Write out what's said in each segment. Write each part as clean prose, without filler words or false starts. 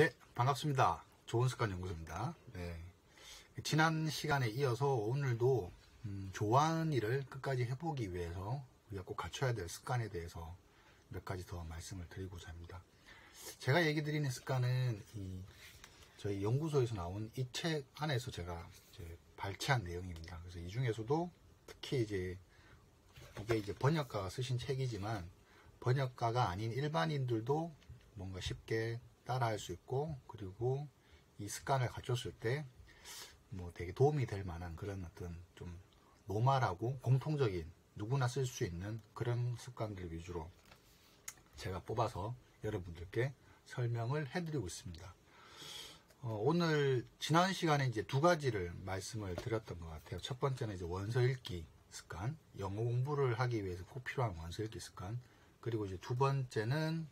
네, 반갑습니다. 좋은 습관 연구소입니다. 네, 지난 시간에 이어서 오늘도 좋아하는 일을 끝까지 해보기 위해서 우리가 꼭 갖춰야 될 습관에 대해서 몇 가지 더 말씀을 드리고자 합니다. 제가 얘기 드리는 습관은 저희 연구소에서 나온 이 책 안에서 제가 이제 발췌한 내용입니다. 그래서 이 중에서도 특히 이게 이제 번역가가 쓰신 책이지만 번역가가 아닌 일반인들도 뭔가 쉽게 따라할 수 있고, 그리고 이 습관을 갖췄을 때 뭐 되게 도움이 될 만한 그런 어떤 좀 노멀하고 공통적인 누구나 쓸 수 있는 그런 습관들 위주로 제가 뽑아서 여러분들께 설명을 해드리고 있습니다. 오늘 지난 시간에 이제 두 가지를 말씀을 드렸던 것 같아요. 첫 번째는 이제 원서 읽기 습관, 영어 공부를 하기 위해서 꼭 필요한 원서 읽기 습관. 그리고 이제 두 번째는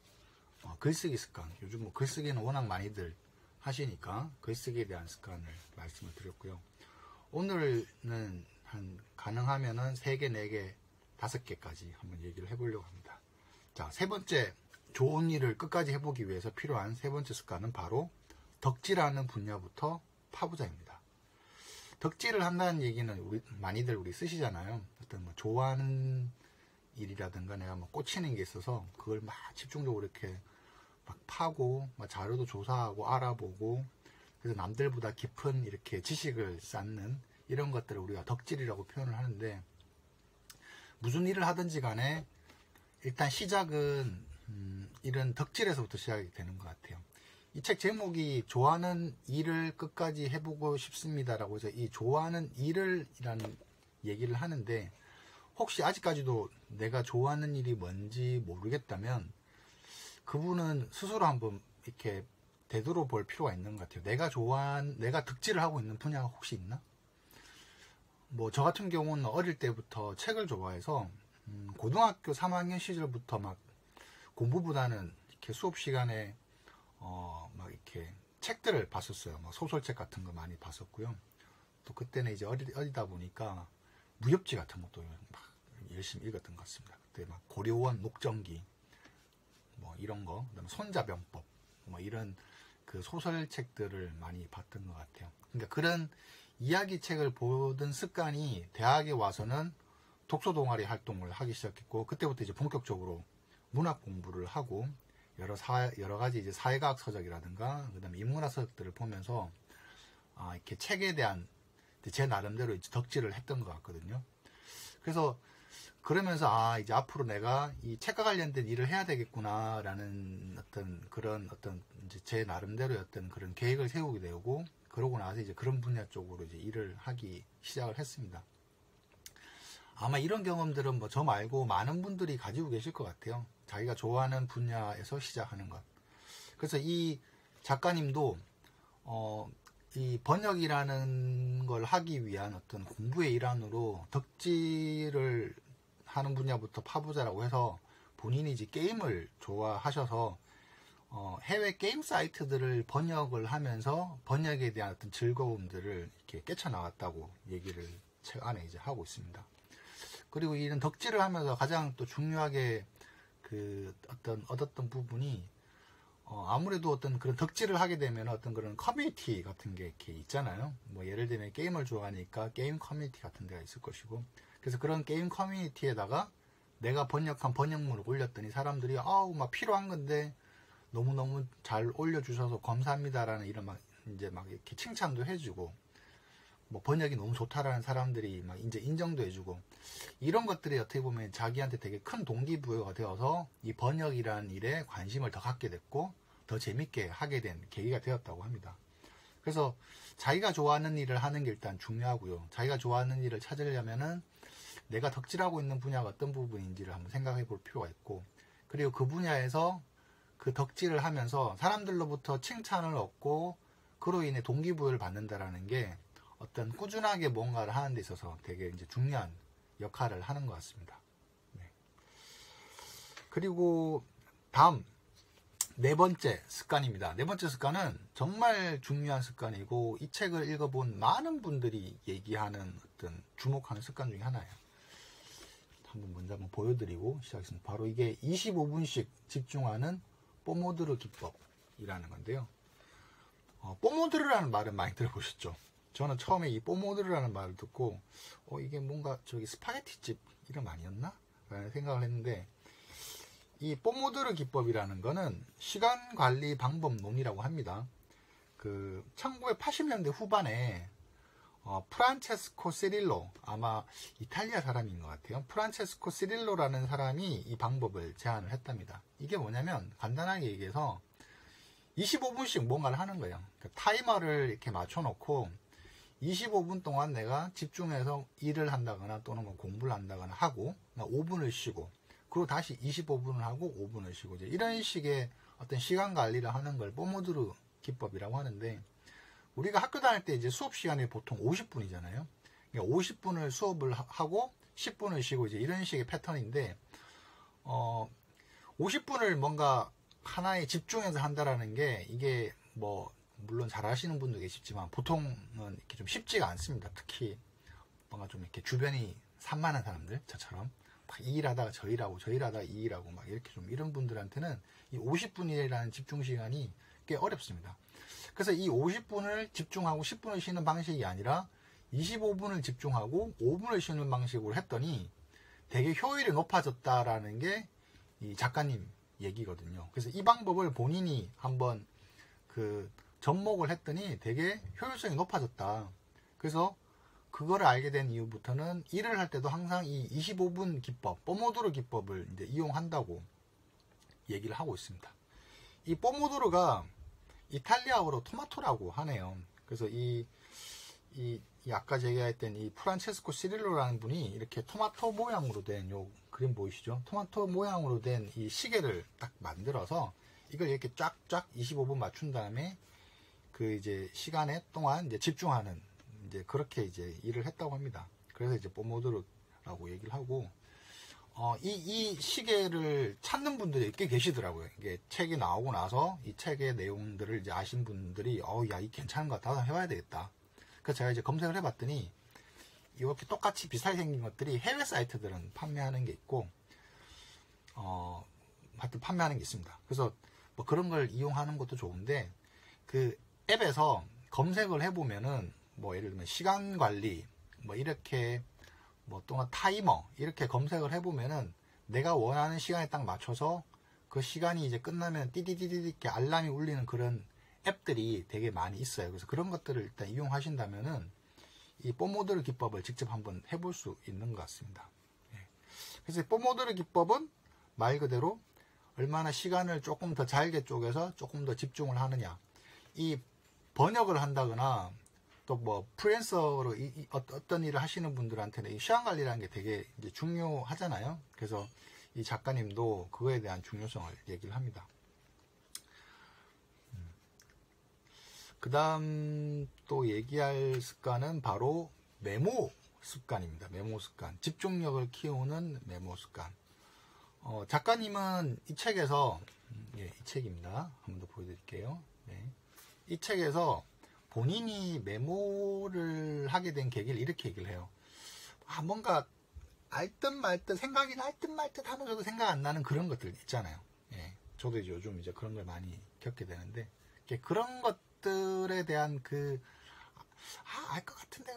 글쓰기 습관. 요즘 뭐 글쓰기는 워낙 많이들 하시니까 글쓰기에 대한 습관을 말씀을 드렸고요. 오늘은 가능하면은 3개, 4개, 5개까지 한번 얘기를 해보려고 합니다. 자, 세 번째, 좋은 일을 끝까지 해보기 위해서 필요한 세 번째 습관은 바로 덕질하는 분야부터 파보자입니다. 덕질을 한다는 얘기는 많이들 우리 쓰시잖아요. 어떤 뭐 좋아하는 일이라든가 내가 뭐 꽂히는 게 있어서 그걸 막 집중적으로 이렇게 막 파고 막 자료도 조사하고 알아보고, 그래서 남들보다 깊은 이렇게 지식을 쌓는 이런 것들을 우리가 덕질이라고 표현을 하는데, 무슨 일을 하든지 간에 일단 시작은 이런 덕질에서부터 시작이 되는 것 같아요. 이 책 제목이 좋아하는 일을 끝까지 해보고 싶습니다라고 해서 이 좋아하는 일을 이라는 얘기를 하는데, 혹시 아직까지도 내가 좋아하는 일이 뭔지 모르겠다면 그분은 스스로 한번 이렇게 되돌아볼 필요가 있는 것 같아요. 내가 덕질을 하고 있는 분야가 혹시 있나? 뭐 저 같은 경우는 어릴 때부터 책을 좋아해서 고등학교 3학년 시절부터 막 공부보다는 이렇게 수업 시간에 막 이렇게 책들을 봤었어요. 막 소설책 같은 거 많이 봤었고요. 또 그때는 이제 어리다 보니까 무협지 같은 것도 막 열심히 읽었던 것 같습니다. 그때 막 고려원 녹정기 뭐 이런 거, 그다음에 손자병법 뭐 이런 그 소설책들을 많이 봤던 것 같아요. 그러니까 그런 이야기책을 보던 습관이 대학에 와서는 독서 동아리 활동을 하기 시작했고, 그때부터 이제 본격적으로 문학 공부를 하고 여러 가지 이제 사회과학 서적이라든가 그다음에 인문학 서적들을 보면서 이렇게 책에 대한 제 나름대로 이제 덕질을 했던 것 같거든요. 그래서 그러면서 이제 앞으로 내가 이 책과 관련된 일을 해야 되겠구나라는 그런 이제 제 나름대로의 어떤 그런 계획을 세우게 되고, 그러고 나서 이제 그런 분야 쪽으로 이제 일을 하기 시작을 했습니다. 아마 이런 경험들은 뭐 저 말고 많은 분들이 가지고 계실 것 같아요. 자기가 좋아하는 분야에서 시작하는 것. 그래서 이 작가님도 이 번역이라는 걸 하기 위한 어떤 공부의 일환으로 덕질을 하는 분야부터 파보자라고 해서 본인이 이제 게임을 좋아하셔서 해외 게임 사이트들을 번역을 하면서 번역에 대한 어떤 즐거움들을 이렇게 깨쳐나갔다고 얘기를 책 안에 이제 하고 있습니다. 그리고 이런 덕질을 하면서 가장 또 중요하게 얻었던 부분이 아무래도 어떤 그런 덕질을 하게 되면 어떤 그런 커뮤니티 같은 게 이렇게 있잖아요. 뭐 예를 들면 게임을 좋아하니까 게임 커뮤니티 같은 데가 있을 것이고, 그래서 그런 게임 커뮤니티에다가 내가 번역한 번역물을 올렸더니 사람들이 막 필요한 건데 너무너무 잘 올려주셔서 감사합니다라는 이런 막 이렇게 칭찬도 해주고, 뭐 번역이 너무 좋다라는 사람들이 막 이제 인정도 해주고, 이런 것들이 어떻게 보면 자기한테 되게 큰 동기부여가 되어서 이 번역이라는 일에 관심을 더 갖게 됐고 더 재밌게 하게 된 계기가 되었다고 합니다. 그래서 자기가 좋아하는 일을 하는 게 일단 중요하고요. 자기가 좋아하는 일을 찾으려면은 내가 덕질하고 있는 분야가 어떤 부분인지를 한번 생각해 볼 필요가 있고, 그리고 그 분야에서 그 덕질을 하면서 사람들로부터 칭찬을 얻고 그로 인해 동기부여를 받는다라는 게 어떤 꾸준하게 뭔가를 하는 데 있어서 되게 이제 중요한 역할을 하는 것 같습니다. 네. 그리고 다음 네 번째 습관입니다. 네 번째 습관은 정말 중요한 습관이고, 이 책을 읽어본 많은 분들이 얘기하는 어떤 주목하는 습관 중에 하나예요. 먼저 한번 보여드리고 시작하겠습니다. 바로 이게 25분씩 집중하는 포모도로 기법이라는 건데요. 뽀모드르라는 말은 많이 들어보셨죠? 저는 처음에 이 뽀모드르라는 말을 듣고 이게 뭔가 저기 스파게티집 이름 아니었나? 라는 생각을 했는데, 이 뽀모드르 기법이라는 거는 시간 관리 방법론이라고 합니다. 그 1980년대 후반에 프란체스코 시릴로, 아마 이탈리아 사람인 것 같아요. 프란체스코 시릴로라는 사람이 이 방법을 제안을 했답니다. 이게 뭐냐면 간단하게 얘기해서 25분씩 뭔가를 하는 거예요. 그러니까 타이머를 이렇게 맞춰놓고 25분 동안 내가 집중해서 일을 한다거나 또는 뭐 공부를 한다거나 하고 5분을 쉬고, 그리고 다시 25분을 하고 5분을 쉬고, 이제 이런 식의 어떤 시간 관리를 하는 걸 뽀모드르 기법이라고 하는데, 우리가 학교 다닐 때 이제 수업 시간이 보통 50분이잖아요. 그러니까 50분을 수업을 하고 10분을 쉬고 이제 이런 식의 패턴인데, 50분을 뭔가 하나에 집중해서 한다라는 게 이게 뭐 물론 잘 하시는 분도 계시지만 보통은 이렇게 좀 쉽지가 않습니다. 특히 뭔가 좀 이렇게 주변이 산만한 사람들, 저처럼 막 이 일하다가 저 일하고 저 일하다가 이 일하고 막 이렇게 좀 이런 분들한테는 이 50분이라는 집중 시간이 꽤 어렵습니다. 그래서 이 50분을 집중하고 10분을 쉬는 방식이 아니라 25분을 집중하고 5분을 쉬는 방식으로 했더니 되게 효율이 높아졌다라는 게 이 작가님 얘기거든요. 그래서 이 방법을 본인이 한번 그 접목을 했더니 되게 효율성이 높아졌다. 그래서 그거를 알게 된 이후부터는 일을 할 때도 항상 이 25분 기법, 뽀모도로 기법을 이제 이용한다고 얘기를 하고 있습니다. 이 뽀모도로가 이탈리아어로 토마토라고 하네요. 그래서 이 아까 제가 했던 이 프란체스코 시릴로라는 분이 이렇게 토마토 모양으로 된 요 그림 보이시죠? 토마토 모양으로 된 이 시계를 딱 만들어서 이걸 이렇게 쫙쫙 25분 맞춘 다음에 그 이제 시간에 동안 이제 집중하는 이제 그렇게 이제 일을 했다고 합니다. 그래서 이제 뽀모도로라고 얘기를 하고, 이 시계를 찾는 분들이 꽤 계시더라고요. 이게 책이 나오고 나서 이 책의 내용들을 이제 아신 분들이 야, 이 괜찮은 것 같아, 해봐야 되겠다. 그래서 제가 이제 검색을 해봤더니 이렇게 똑같이 비슷하게 생긴 것들이 해외 사이트들은 판매하는 게 있고, 하여튼 판매하는 게 있습니다. 그래서 뭐 그런 걸 이용하는 것도 좋은데, 그 앱에서 검색을 해보면은 뭐 예를 들면 시간 관리 뭐 이렇게 뭐 또는 타이머 이렇게 검색을 해보면은 내가 원하는 시간에 딱 맞춰서 그 시간이 이제 끝나면 띠디디디 이렇게 알람이 울리는 그런 앱들이 되게 많이 있어요. 그래서 그런 것들을 일단 이용하신다면은 이 뽀모도르 기법을 직접 한번 해볼 수 있는 것 같습니다. 그래서 뽀모도르 기법은 말 그대로 얼마나 시간을 조금 더 잘게 쪼개서 조금 더 집중을 하느냐, 이 번역을 한다거나 또 뭐 프리랜서로 어떤 일을 하시는 분들한테는 이 시간 관리라는 게 되게 이제 중요하잖아요. 그래서 이 작가님도 그거에 대한 중요성을 얘기를 합니다. 그 다음 또 얘기할 습관은 바로 메모 습관입니다. 메모 습관. 집중력을 키우는 메모 습관. 작가님은 이 책에서, 이 책입니다. 한 번 더 보여드릴게요. 네. 이 책에서 본인이 메모를 하게 된 계기를 이렇게 얘기를 해요. 뭔가 알듯 말듯, 생각이 날 듯 말 듯 하면서도 생각 안 나는 그런 것들 있잖아요. 예. 저도 이제 요즘 이제 그런 걸 많이 겪게 되는데, 그런 것들에 대한 알 것 같은데,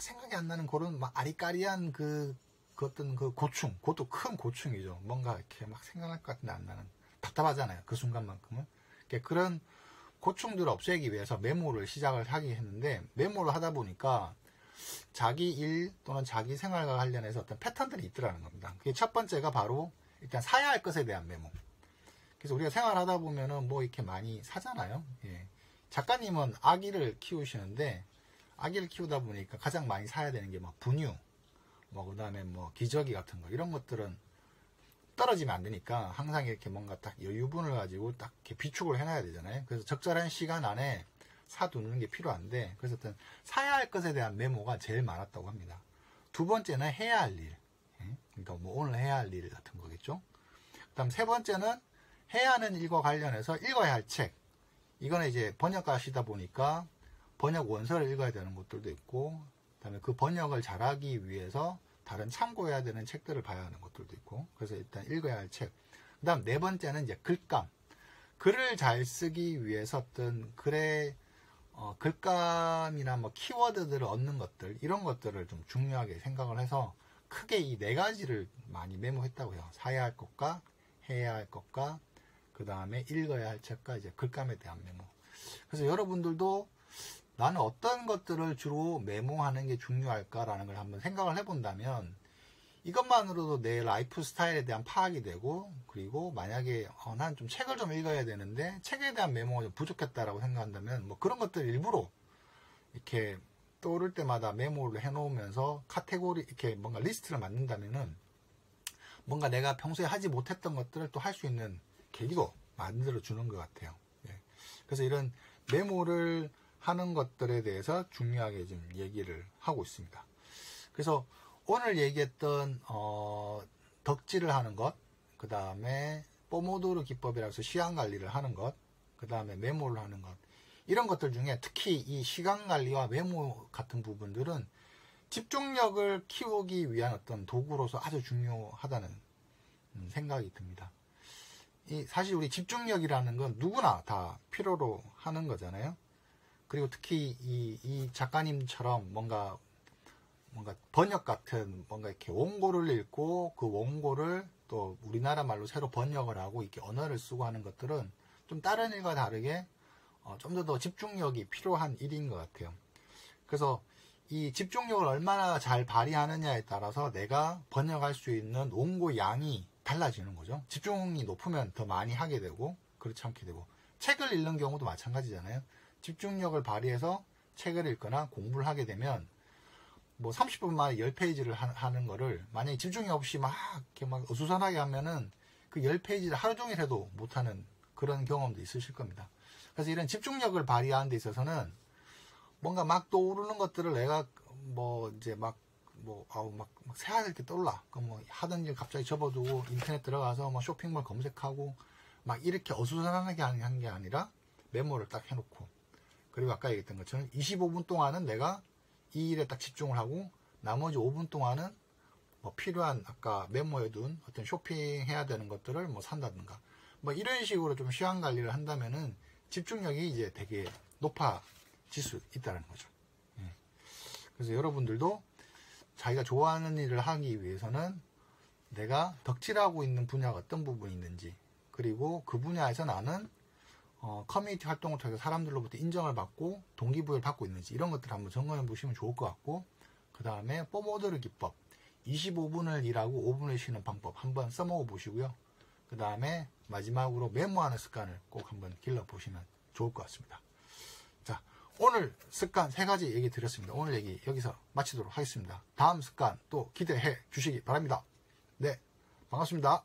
생각이 안 나는 그런 막 아리까리한 그 어떤 그 고충, 그것도 큰 고충이죠. 뭔가 이렇게 막 생각날 것 같은데 안 나는, 답답하잖아요. 그 순간만큼은. 그런 고충들을 없애기 위해서 메모를 시작을 하게 했는데, 메모를 하다 보니까 자기 일 또는 자기 생활과 관련해서 어떤 패턴들이 있더라는 겁니다. 그게 첫 번째가 바로 일단 사야 할 것에 대한 메모. 그래서 우리가 생활하다 보면은 뭐 이렇게 많이 사잖아요. 예. 작가님은 아기를 키우시는데, 아기를 키우다 보니까 가장 많이 사야 되는 게 막 분유, 그 다음에 뭐 기저귀 같은 거, 이런 것들은 떨어지면 안 되니까 항상 이렇게 뭔가 딱 여유분을 가지고 딱 이렇게 비축을 해놔야 되잖아요. 그래서 적절한 시간 안에 사두는 게 필요한데, 그래서 어떤 사야 할 것에 대한 메모가 제일 많았다고 합니다. 두 번째는 해야 할 일. 그러니까 뭐 오늘 해야 할 일 같은 거겠죠. 그 다음 세 번째는 해야 하는 일과 관련해서 읽어야 할 책. 이거는 이제 번역가시다 보니까 번역 원서를 읽어야 되는 것들도 있고, 그 다음에 그 번역을 잘하기 위해서 다른 참고해야 되는 책들을 봐야 하는 것들도 있고, 그래서 일단 읽어야 할 책. 그 다음 네 번째는 이제 글감. 글을 잘 쓰기 위해서 어떤 글의 글감이나 뭐 키워드들을 얻는 것들, 이런 것들을 좀 중요하게 생각을 해서 크게 이 네 가지를 많이 메모했다고요. 사야 할 것과 해야 할 것과 그 다음에 읽어야 할 책과 이제 글감에 대한 메모. 그래서 여러분들도 나는 어떤 것들을 주로 메모하는 게 중요할까라는 걸 한번 생각을 해본다면 이것만으로도 내 라이프 스타일에 대한 파악이 되고, 그리고 만약에 난 좀 책을 좀 읽어야 되는데 책에 대한 메모가 좀 부족했다라고 생각한다면 뭐 그런 것들 일부러 이렇게 떠오를 때마다 메모를 해놓으면서 카테고리 이렇게 뭔가 리스트를 만든다면은 뭔가 내가 평소에 하지 못했던 것들을 또 할 수 있는 계기도 만들어 주는 것 같아요. 예. 그래서 이런 메모를 하는 것들에 대해서 중요하게 좀 얘기를 하고 있습니다. 그래서 오늘 얘기했던 덕질을 하는 것, 그 다음에 포모도로 기법이라고 해서 시간 관리를 하는 것, 그 다음에 메모를 하는 것, 이런 것들 중에 특히 이 시간 관리와 메모 같은 부분들은 집중력을 키우기 위한 어떤 도구로서 아주 중요하다는 생각이 듭니다. 사실 우리 집중력이라는 건 누구나 다 필요로 하는 거잖아요. 그리고 특히 이 작가님처럼 뭔가 번역 같은 뭔가 이렇게 원고를 읽고 그 원고를 또 우리나라 말로 새로 번역을 하고 이렇게 언어를 쓰고 하는 것들은 좀 다른 일과 다르게 좀 더 집중력이 필요한 일인 것 같아요. 그래서 이 집중력을 얼마나 잘 발휘하느냐에 따라서 내가 번역할 수 있는 원고 양이 달라지는 거죠. 집중이 높으면 더 많이 하게 되고 그렇지 않게 되고, 책을 읽는 경우도 마찬가지잖아요. 집중력을 발휘해서 책을 읽거나 공부를 하게 되면 뭐 30분 만에 10페이지를 하는 거를 만약에 집중이 없이 막 이렇게 막 어수선하게 하면은 그 10페이지를 하루 종일 해도 못하는 그런 경험도 있으실 겁니다. 그래서 이런 집중력을 발휘하는 데 있어서는 뭔가 막 떠오르는 것들을 내가 뭐 이제 막 새하얗게 이렇게 떠올라. 그 뭐 하던 일 갑자기 접어두고 인터넷 들어가서 뭐 쇼핑몰 검색하고 막 이렇게 어수선하게 하는 게 아니라 메모를 딱 해놓고, 그리고 아까 얘기했던 것처럼 25분 동안은 내가 이 일에 딱 집중을 하고 나머지 5분 동안은 뭐 필요한 아까 메모해둔 어떤 쇼핑해야 되는 것들을 뭐 산다든가 뭐 이런 식으로 좀 시간 관리를 한다면은 집중력이 이제 되게 높아질 수 있다는 거죠. 그래서 여러분들도 자기가 좋아하는 일을 하기 위해서는 내가 덕질하고 있는 분야가 어떤 부분이 있는지, 그리고 그 분야에서 나는 커뮤니티 활동을 통해서 사람들로부터 인정을 받고 동기부여를 받고 있는지, 이런 것들을 한번 점검해 보시면 좋을 것 같고, 그 다음에 포모도로 기법 25분을 일하고 5분을 쉬는 방법 한번 써먹어 보시고요. 그 다음에 마지막으로 메모하는 습관을 꼭 한번 길러 보시면 좋을 것 같습니다. 자, 오늘 습관 3가지 얘기 드렸습니다. 오늘 얘기 여기서 마치도록 하겠습니다. 다음 습관 또 기대해 주시기 바랍니다. 네, 반갑습니다.